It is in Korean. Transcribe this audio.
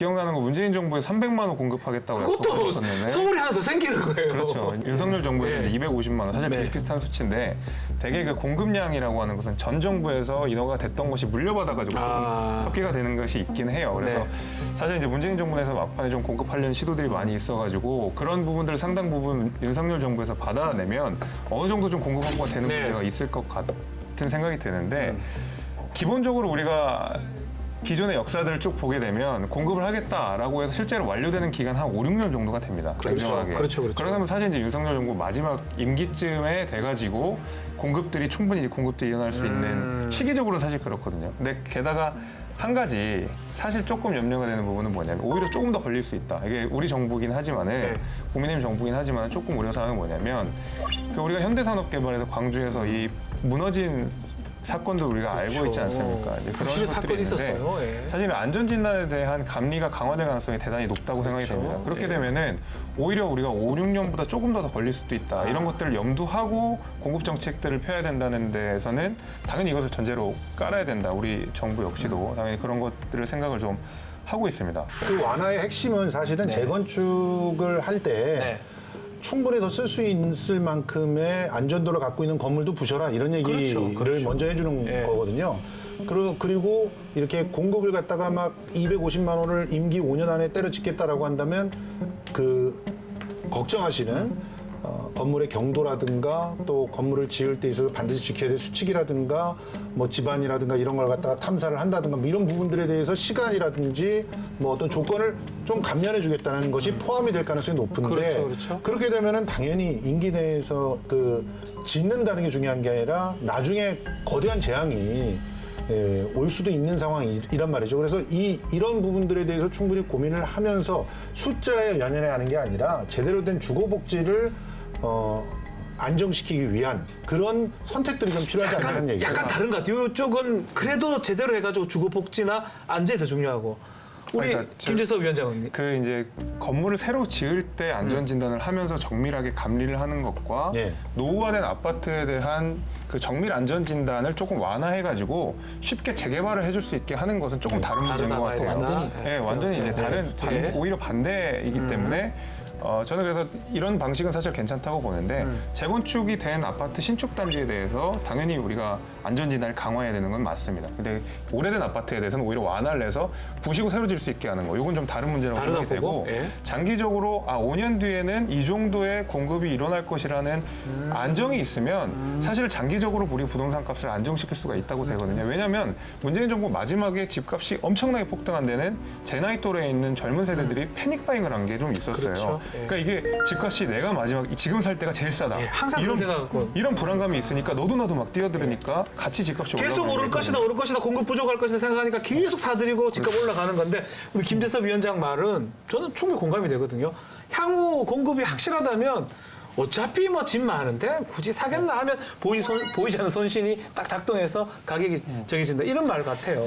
기억나는 거 문재인 정부에서 300만 원 공급하겠다고 그것도 약속했었는데 서울이 하나 더 생기는 거예요. 그렇죠. 윤석열 정부에서 네. 이제 250만 원 사실 네. 비슷비슷한 수치인데 대개 그 공급량이라고 하는 것은 전 정부에서 인허가 됐던 것이 물려받아가지고 조금 혁기가 되는 것이 있긴 해요. 그래서 네. 사실 이제 문재인 정부에서 막판에 좀 공급하려는 시도들이 많이 있어가지고 그런 부분들을 상당 부분 윤석열 정부에서 받아내면 어느 정도 좀 공급 확보가 되는 네. 문제가 있을 것 같은 생각이 드는데 기본적으로 우리가 기존의 역사들을 쭉 보게 되면 공급을 하겠다라고 해서 실제로 완료되는 기간 한 5, 6년 정도가 됩니다. 그렇죠. 냉정하게. 그렇죠. 그러면 사실 이제 윤석열 정부 마지막 임기쯤에 돼가지고 공급들이 충분히 이제 공급들이 일어날 수 있는 시기적으로 사실 그렇거든요. 근데 게다가 한 가지 사실 조금 염려가 되는 부분은 뭐냐면 오히려 조금 더 걸릴 수 있다. 이게 우리 정부긴 하지만은 네. 국민의힘 정부긴 하지만 조금 우려가 사는 뭐냐면 그 우리가 현대산업개발에서 광주에서 이 무너진 사건도 우리가 알고 있지 않습니까? 이제 그런 사실 것들이 사건이 있는데 있었어요. 예. 사실은 안전진단에 대한 감리가 강화될 가능성이 대단히 높다고 생각이 그렇죠. 됩니다. 그렇게 예. 되면은 오히려 우리가 5, 6년보다 조금 더 걸릴 수도 있다. 이런 것들을 염두하고 공급 정책들을 펴야 된다는 데에서는 당연히 이것을 전제로 깔아야 된다. 우리 정부 역시도 당연히 그런 것들을 생각을 좀 하고 있습니다. 그 완화의 핵심은 사실은 재건축을 할 때 네. 충분히 더 쓸 수 있을 만큼의 안전도를 갖고 있는 건물도 부셔라 이런 얘기를 그렇죠. 먼저 해주는 예. 거거든요. 그리고 이렇게 공급을 갖다가 막 250만 원을 임기 5년 안에 때려짓겠다라고 한다면 그 걱정하시는 건물의 경도라든가 또 건물을 지을 때 있어서 반드시 지켜야 될 수칙이라든가 뭐 집안이라든가 이런 걸 갖다가 탐사를 한다든가 뭐 이런 부분들에 대해서 시간이라든지 뭐 어떤 조건을 좀 감면해 주겠다는 것이 포함이 될 가능성이 높은데 그렇죠. 그렇게 되면은 당연히 임기 내에서 그 짓는다는 게 중요한 게 아니라 나중에 거대한 재앙이 올 수도 있는 상황이란 말이죠. 그래서 이런 부분들에 대해서 충분히 고민을 하면서 숫자에 연연해 하는 게 아니라 제대로 된 주거복지를 안정시키기 위한 그런 선택들이 좀 필요하지 않냐는 얘기죠. 약간 다른 것 같아요. 이쪽은 그래도 제대로 해가지고 주거복지나 안전이 더 중요하고 우리 그러니까 김재섭 위원장님. 그 이제 건물을 새로 지을 때 안전진단을 하면서 정밀하게 감리를 하는 것과 예. 노후화된 아파트에 대한 그 정밀 안전진단을 조금 완화해가지고 쉽게 재개발을 해줄 수 있게 하는 것은 조금 다른 문제인 것 같아요. 완전히. 완전히 이제 예. 오히려 반대이기 때문에 저는 그래서 이런 방식은 사실 괜찮다고 보는데 재건축이 된 아파트 신축 단지에 대해서 당연히 우리가 안전진단을 강화해야 되는 건 맞습니다. 근데 오래된 아파트에 대해서는 오히려 완화를 해서 부시고 새로 질 수 있게 하는 거, 이건 좀 다른 문제라고 다르다고 생각이 되고 보고? 예. 장기적으로 5년 뒤에는 이 정도의 공급이 일어날 것이라는 안정이 있으면 사실 장기적으로 우리 부동산 값을 안정시킬 수가 있다고 되거든요. 왜냐하면 문재인 정부 마지막에 집값이 엄청나게 폭등한 데는 제 나이 또래에 있는 젊은 세대들이 패닉바잉을 한 게 좀 있었어요. 그렇죠. 예. 그러니까 이게 집값이 내가 마지막 지금 살 때가 제일 싸다. 예, 항상 그런 생각하고. 이런 불안감이 있으니까 너도 나도 막 뛰어들으니까 같이 집값이 계속 올라가는 오를 것이다, 거거든요. 오를 것이다, 공급 부족할 것이다 생각하니까 계속 사들이고 집값 올라가는 건데 우리 김재섭 위원장 말은 저는 충분히 공감이 되거든요. 향후 공급이 확실하다면 어차피 뭐 집 많은데 굳이 사겠나 하면 보이지 않는 손신이 딱 작동해서 가격이 정해진다 이런 말 같아요.